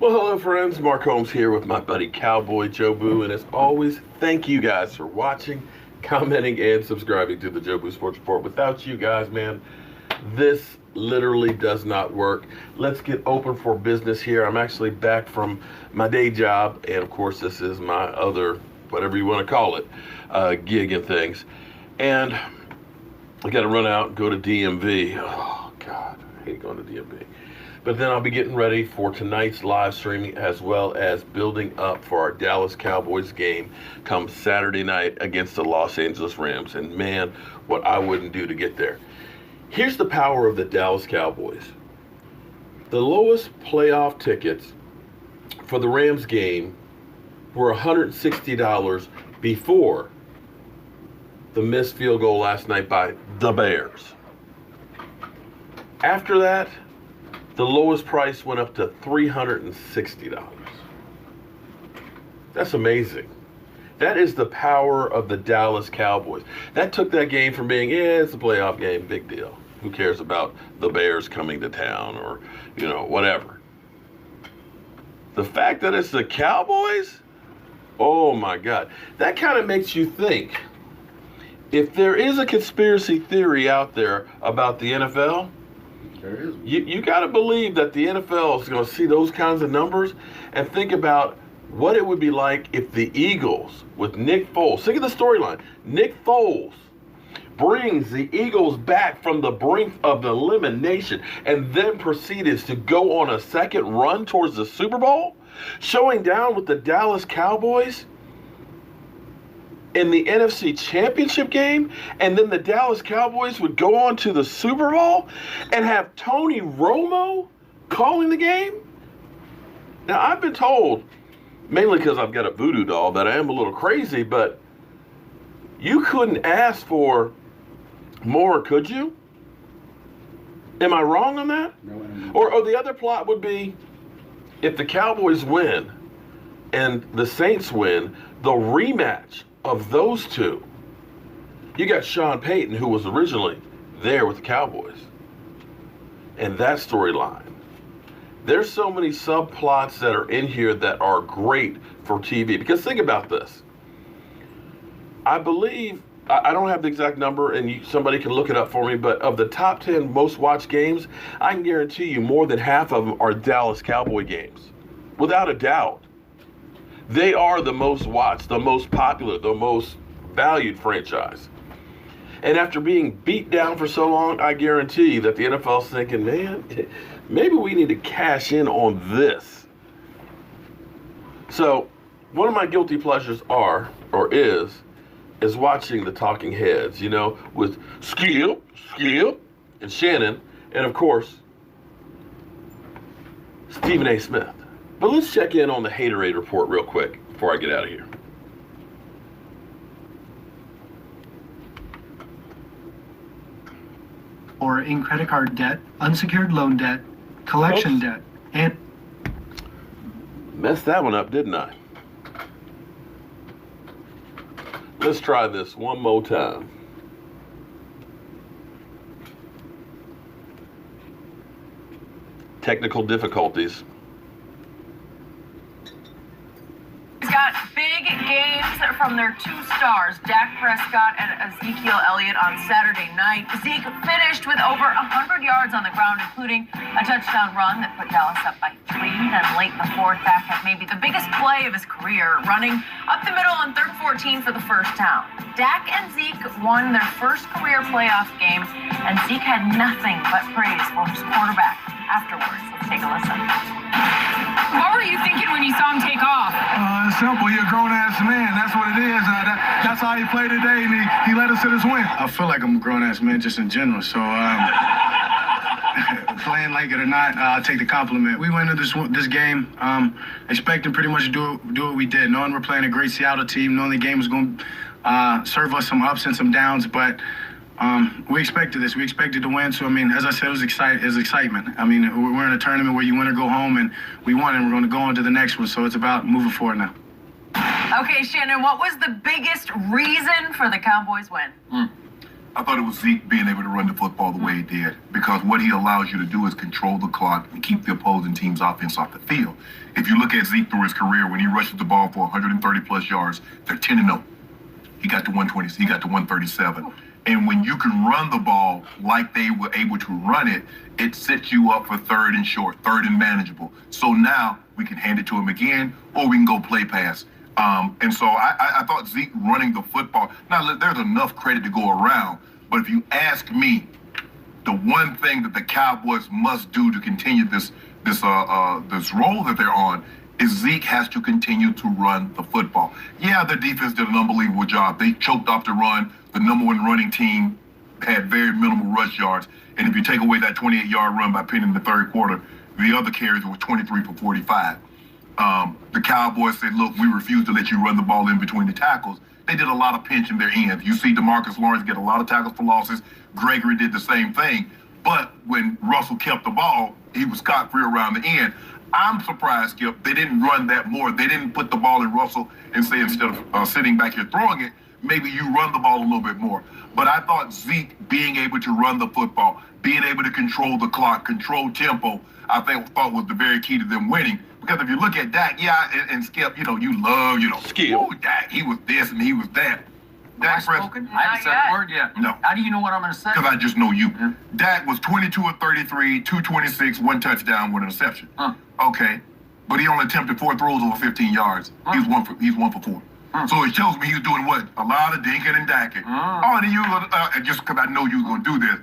Well, hello friends, Mark Holmes here with my buddy Cowboy Joe Boo, and as always, thank you guys for watching, commenting, and subscribing to the Joe Boo Sports Report. Without you guys, man, this literally does not work. Let's get open for business here. I'm actually back from my day job, and of course this is my other, whatever you want to call it, gig and things. And I got to run out and go to DMV. Oh, God, I hate going to DMV. But then I'll be getting ready for tonight's live streaming as well as building up for our Dallas Cowboys game come Saturday night against the Los Angeles Rams. And man, what I wouldn't do to get there. Here's the power of the Dallas Cowboys. The lowest playoff tickets for the Rams game were $160 before the missed field goal last night by the Bears. After that, the lowest price went up to $360. That's amazing. That is the power of the Dallas Cowboys. That took that game from being, it's a playoff game, big deal. Who cares about the Bears coming to town or, whatever. The fact that it's the Cowboys, oh my God. That kind of makes you think, if there is a conspiracy theory out there about the NFL, you got to believe that the NFL is going to see those kinds of numbers and think about what it would be like if the Eagles with Nick Foles, think of the storyline, Nick Foles brings the Eagles back from the brink of elimination and then proceeds to go on a second run towards the Super Bowl, showing down with the Dallas Cowboys in the NFC Championship game, and then the Dallas Cowboys would go on to the Super Bowl and have Tony Romo calling the game? Now, I've been told, mainly because I've got a voodoo doll, that I am a little crazy, but you couldn't ask for more, could you? Am I wrong on that? No. Or the other plot would be, if the Cowboys win and the Saints win, the rematch of those two. You got Sean Payton, who was originally there with the Cowboys, and that storyline. There's so many subplots that are in here that are great for TV. Because think about this. I believe, I don't have the exact number, and somebody can look it up for me, but of the top 10 most watched games, I can guarantee you more than half of them are Dallas Cowboy games. Without a doubt. They are the most watched, the most popular, the most valued franchise. And after being beat down for so long, I guarantee that the NFL's thinking, man, maybe we need to cash in on this. So one of my guilty pleasures is watching the talking heads, with Skip, and Shannon, and of course, Stephen A. Smith. But let's check in on the Haterade report real quick before I get out of here. Or in credit card debt, unsecured loan debt, collection debt, and... Messed that one up, didn't I? Let's try this one more time. Technical difficulties. Got big games from their two stars, Dak Prescott and Ezekiel Elliott, on Saturday night. Zeke finished with over 100 yards on the ground, including a touchdown run that put Dallas up by 3. Then late in the fourth, Dak had maybe the biggest play of his career, running up the middle on 3rd 14 for the first down. Dak and Zeke won their first career playoff game, and Zeke had nothing but praise for his quarterback afterwards. Let's take a listen. What were you thinking when you saw him take off? It's simple. You're a grown-ass man. That's what it is. That's how he played today, and he led us to this win. I feel like I'm a grown-ass man just in general, so playing like it or not, I'll take the compliment. We went into this game expecting pretty much to do what we did, knowing we're playing a great Seattle team, knowing the game was going to serve us some ups and some downs, but we expected this. We expected to win. So, as I said, it was excitement. We're in a tournament where you win or go home, and we won, and we're going to go on to the next one. So it's about moving forward now. Okay, Shannon, what was the biggest reason for the Cowboys win? I thought it was Zeke being able to run the football the way he did, because what he allows you to do is control the clock and keep the opposing team's offense off the field. If you look at Zeke through his career, when he rushes the ball for 130 plus yards, they're 10-0. He got to 120, he got to 137. And when you can run the ball like they were able to run it, it sets you up for third and short, third and manageable. So now we can hand it to him again, or we can go play pass. And so I thought Zeke running the football, now there's enough credit to go around, but if you ask me, the one thing that the Cowboys must do to continue this role that they're on is Zeke has to continue to run the football. Yeah, their defense did an unbelievable job. They choked off the run. The number one running team had very minimal rush yards. And if you take away that 28-yard run by Penny in the third quarter, the other carries were 23 for 45. The Cowboys said, look, we refuse to let you run the ball in between the tackles. They did a lot of pinching their ends. You see DeMarcus Lawrence get a lot of tackles for losses. Gregory did the same thing. But when Russell kept the ball, he was scot-free around the end. I'm surprised, Skip, they didn't run that more. They didn't put the ball in Russell and say, instead of sitting back here throwing it, maybe you run the ball a little bit more. But I thought Zeke being able to run the football, being able to control the clock, control tempo, I thought was the very key to them winning. Because if you look at Dak, and Skip, you love, Skip. Oh, Dak, he was this and he was that. Have I spoken? I haven't said a word yet. No. How do you know what I'm going to say? Because I just know you. Yeah. Dak was 22 of 33, 226, one touchdown, one interception. Huh. Okay. But he only attempted 4 throws over 15 yards. Huh. He's one for 4. Huh. So it tells me he's doing what? A lot of dinking and dacking. Oh, and you just because I know you was going to do this,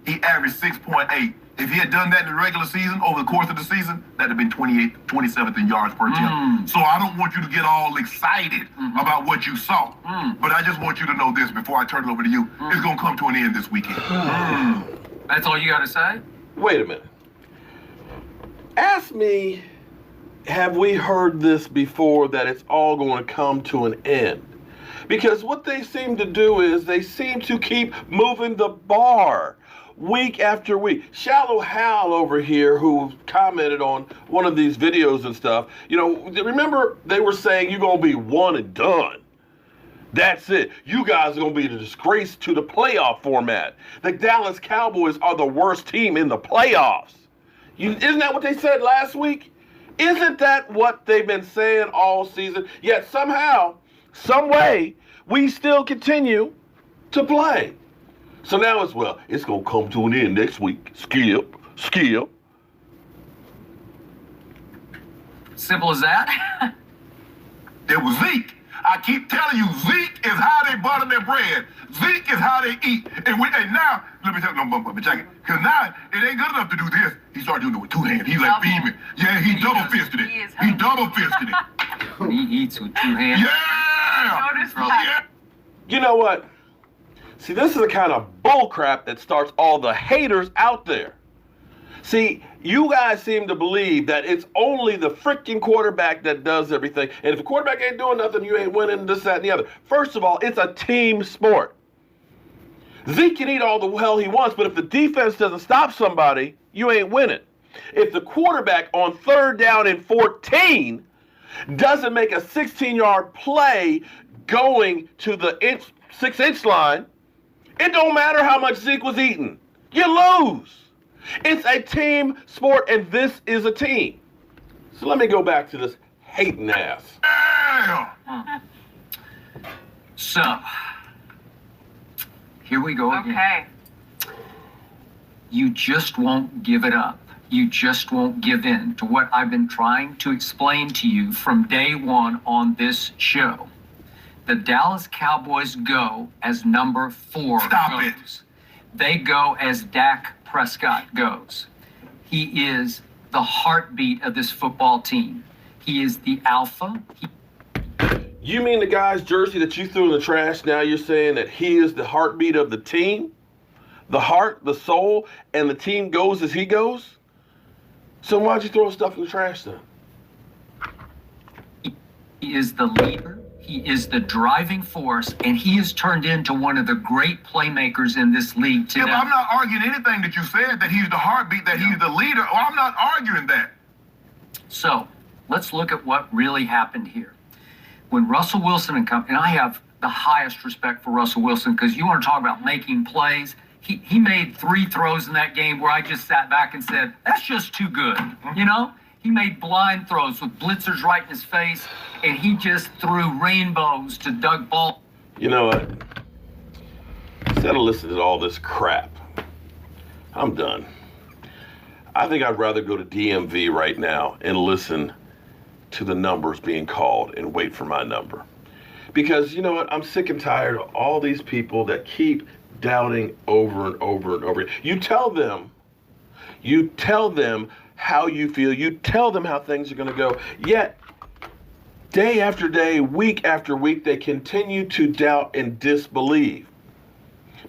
he averaged 6.8. If he had done that in the regular season, over the course of the season, that'd have been 27th in yards per attempt. So I don't want you to get all excited about what you saw. But I just want you to know this before I turn it over to you. It's going to come to an end this weekend. That's all you got to say? Wait a minute. Ask me, have we heard this before, that it's all going to come to an end? Because what they seem to do is they seem to keep moving the bar week after week. Shallow Hal over here, who commented on one of these videos and stuff, remember they were saying you're going to be one and done. That's it. You guys are going to be the disgrace to the playoff format. The Dallas Cowboys are the worst team in the playoffs. Isn't that what they said last week? Isn't that what they've been saying all season? Yet somehow, some way, we still continue to play. So now it's going to come to an end next week. Skip. Simple as that? It was Zeke. I keep telling you, Zeke is how they butter their bread. Zeke is how they eat. And now, let me tell you, because now it ain't good enough to do this. He started doing it with 2 hands. He's like beaming. Yeah, he double-fisted it. He double-fisted it. He eats with 2 hands. Yeah! Notice that. You know what? See, this is the kind of bull crap that starts all the haters out there. See, you guys seem to believe that it's only the freaking quarterback that does everything. And if the quarterback ain't doing nothing, you ain't winning this, that, and the other. First of all, it's a team sport. Zeke can eat all the hell he wants, but if the defense doesn't stop somebody, you ain't winning. If the quarterback on 3rd down and 14 doesn't make a 16-yard play going to the 6-inch line, it don't matter how much Zeke was eating. You lose. It's a team sport, and this is a team. So let me go back to this hating ass. So, here we go again. Okay. You just won't give it up. You just won't give in to what I've been trying to explain to you from day one on this show. The Dallas Cowboys go as number 4 Stop goes. it. They go as Dak Prescott goes. He is the heartbeat of this football team. He is the alpha. You mean the guy's jersey that you threw in the trash, now you're saying that he is the heartbeat of the team? The heart, the soul, and the team goes as he goes? So why'd you throw stuff in the trash then? He is the leader. He is the driving force, and he has turned into one of the great playmakers in this league today. Yeah, but I'm not arguing anything that you said, that he's the heartbeat, that he's the leader. Oh, I'm not arguing that. So let's look at what really happened here. When Russell Wilson and company, and I have the highest respect for Russell Wilson, because you want to talk about making plays. He made 3 throws in that game where I just sat back and said, that's just too good. You know, he made blind throws with blitzers right in his face, and he just threw rainbows to Doug Ball. You know what? Instead of listening to all this crap, I'm done. I think I'd rather go to DMV right now and listen to the numbers being called and wait for my number. Because you know what? I'm sick and tired of all these people that keep doubting over and over and over. You tell them how you feel, you tell them how things are going to go, yet day after day, week after week, they continue to doubt and disbelieve.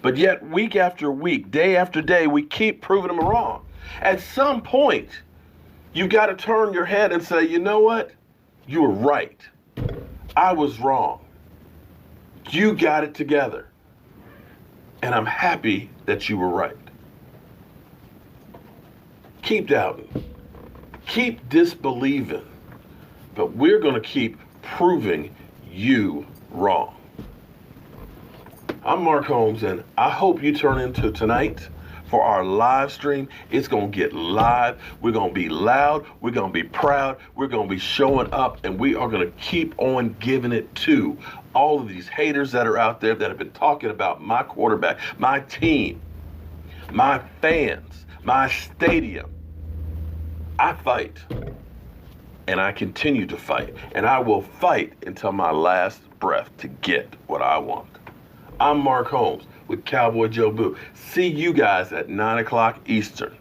But yet week after week, day after day, we keep proving them wrong. At some point, you've got to turn your head and say, you know what? You were right. I was wrong. You got it together. And I'm happy that you were right. Keep doubting. Keep disbelieving. But we're going to keep proving you wrong. I'm Mark Holmes, and I hope you turn into tonight for our live stream. It's going to get live. We're going to be loud. We're going to be proud. We're going to be showing up, and we are going to keep on giving it to all of these haters that are out there that have been talking about my quarterback, my team, my fans, my stadium. I fight, and I continue to fight, and I will fight until my last breath to get what I want. I'm Mark Holmes with Cowboy Joe Boo. See you guys at 9 o'clock Eastern.